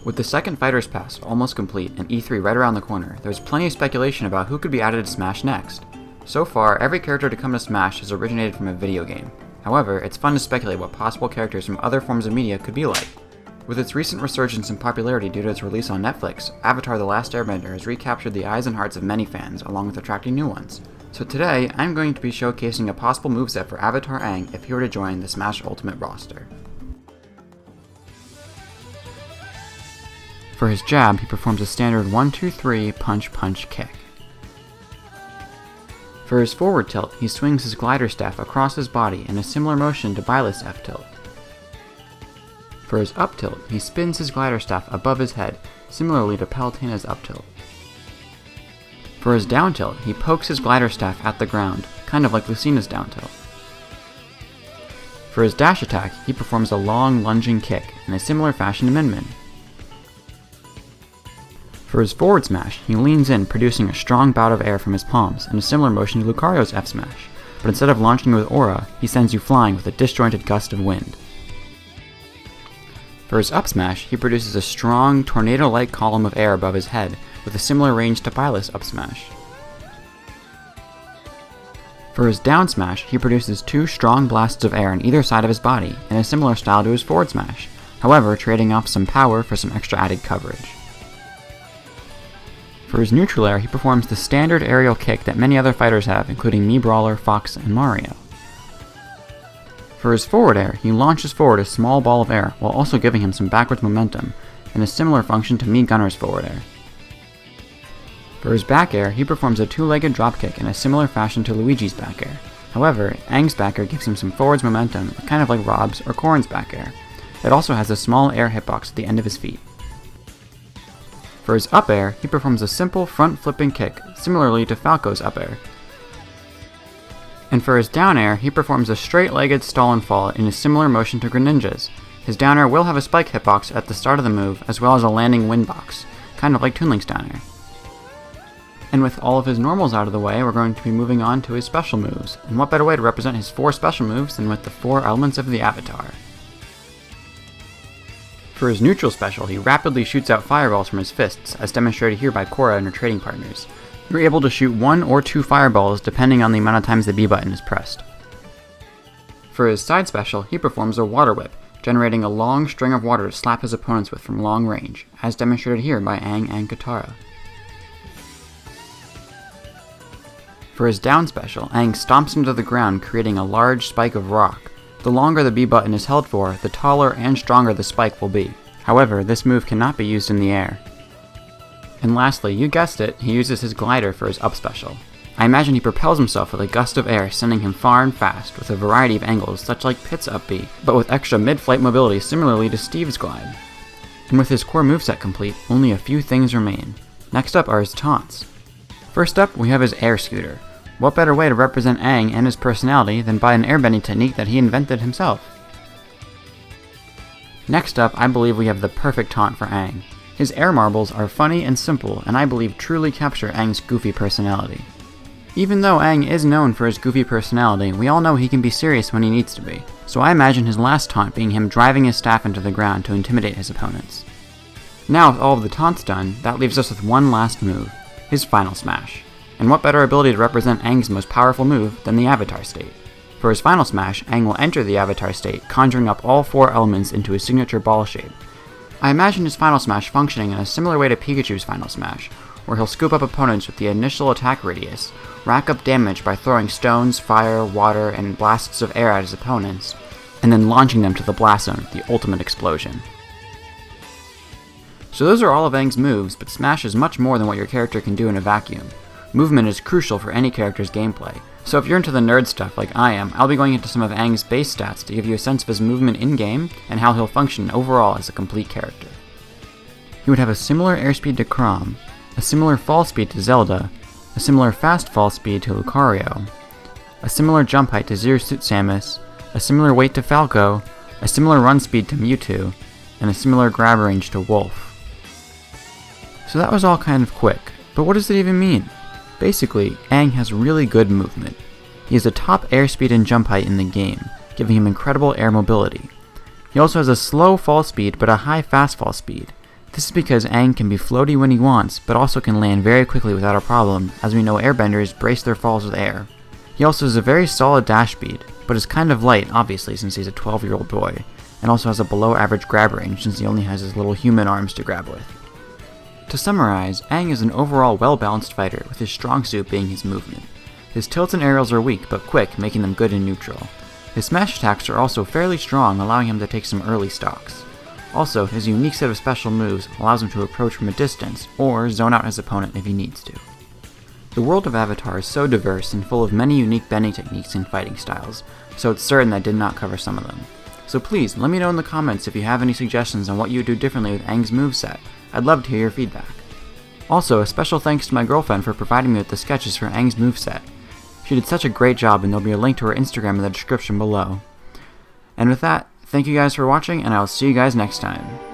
With the second Fighter's Pass almost complete and E3 right around the corner, there's plenty of speculation about who could be added to Smash next. So far, every character to come to Smash has originated from a video game. However, it's fun to speculate what possible characters from other forms of media could be like. With its recent resurgence in popularity due to its release on Netflix, Avatar: The Last Airbender has recaptured the eyes and hearts of many fans, along with attracting new ones. So today, I'm going to be showcasing a possible moveset for Avatar Aang if he were to join the Smash Ultimate roster. For his jab, he performs a standard 1-2-3 punch-punch kick. For his forward tilt, he swings his glider staff across his body in a similar motion to Byleth's F tilt. For his up tilt, he spins his glider staff above his head, similarly to Palutena's up tilt. For his down tilt, he pokes his glider staff at the ground, kind of like Lucina's down tilt. For his dash attack, he performs a long lunging kick in a similar fashion to Min Min. For his forward smash, he leans in, producing a strong bout of air from his palms in a similar motion to Lucario's F smash, but instead of launching you with aura, he sends you flying with a disjointed gust of wind. For his up smash, he produces a strong, tornado-like column of air above his head, with a similar range to Byleth's up smash. For his down smash, he produces two strong blasts of air on either side of his body, in a similar style to his forward smash, however trading off some power for some extra added coverage. For his neutral air, he performs the standard aerial kick that many other fighters have, including Mii Brawler, Fox, and Mario. For his forward air, he launches forward a small ball of air, while also giving him some backwards momentum, in a similar function to Mii Gunner's forward air. For his back air, he performs a two-legged dropkick in a similar fashion to Luigi's back air. However, Aang's back air gives him some forwards momentum, kind of like Rob's or Corrin's back air. It also has a small air hitbox at the end of his feet. For his up air, he performs a simple front flipping kick, similarly to Falco's up air. And for his down air, he performs a straight-legged stall and fall in a similar motion to Greninja's. His down air will have a spike hitbox at the start of the move, as well as a landing wind box, kind of like Toon Link's down air. And with all of his normals out of the way, we're going to be moving on to his special moves, and what better way to represent his 4 special moves than with the 4 elements of the Avatar. For his neutral special, he rapidly shoots out fireballs from his fists, as demonstrated here by Korra and her trading partners. You're able to shoot 1 or 2 fireballs depending on the amount of times the B button is pressed. For his side special, he performs a water whip, generating a long string of water to slap his opponents with from long range, as demonstrated here by Aang and Katara. For his down special, Aang stomps into the ground, creating a large spike of rock. The longer the B button is held for, the taller and stronger the spike will be. However, this move cannot be used in the air. And lastly, you guessed it, he uses his glider for his up special. I imagine he propels himself with a gust of air, sending him far and fast, with a variety of angles, such like Pit's up B, but with extra mid-flight mobility similarly to Steve's glide. And with his core moveset complete, only a few things remain. Next up are his taunts. First up, we have his air scooter. What better way to represent Aang and his personality than by an airbending technique that he invented himself? Next up, I believe we have the perfect taunt for Aang. His air marbles are funny and simple, and I believe truly capture Aang's goofy personality. Even though Aang is known for his goofy personality, we all know he can be serious when he needs to be, so I imagine his last taunt being him driving his staff into the ground to intimidate his opponents. Now with all of the taunts done, that leaves us with one last move, his final smash. And what better ability to represent Aang's most powerful move than the Avatar state? For his final smash, Aang will enter the Avatar state, conjuring up all 4 elements into his signature ball shape. I imagine his final smash functioning in a similar way to Pikachu's final smash, where he'll scoop up opponents with the initial attack radius, rack up damage by throwing stones, fire, water, and blasts of air at his opponents, and then launching them to the blast zone, the ultimate explosion. So those are all of Aang's moves, but Smash is much more than what your character can do in a vacuum. Movement is crucial for any character's gameplay, so if you're into the nerd stuff like I am, I'll be going into some of Aang's base stats to give you a sense of his movement in-game and how he'll function overall as a complete character. He would have a similar airspeed to Chrom, a similar fall speed to Zelda, a similar fast fall speed to Lucario, a similar jump height to Zero Suit Samus, a similar weight to Falco, a similar run speed to Mewtwo, and a similar grab range to Wolf. So that was all kind of quick, but what does it even mean? Basically, Aang has really good movement. He has a top airspeed and jump height in the game, giving him incredible air mobility. He also has a slow fall speed but a high fast fall speed. This is because Aang can be floaty when he wants, but also can land very quickly without a problem, as we know airbenders brace their falls with air. He also has a very solid dash speed, but is kind of light obviously since he's a 12-year-old boy, and also has a below average grab range since he only has his little human arms to grab with. To summarize, Aang is an overall well-balanced fighter, with his strong suit being his movement. His tilts and aerials are weak but quick, making them good in neutral. His smash attacks are also fairly strong, allowing him to take some early stocks. Also, his unique set of special moves allows him to approach from a distance, or zone out his opponent if he needs to. The world of Avatar is so diverse and full of many unique bending techniques and fighting styles, so it's certain I did not cover some of them. So please, let me know in the comments if you have any suggestions on what you would do differently with Aang's moveset. I'd love to hear your feedback. Also, a special thanks to my girlfriend for providing me with the sketches for Aang's moveset. She did such a great job, and there'll be a link to her Instagram in the description below. And with that, thank you guys for watching, and I'll see you guys next time.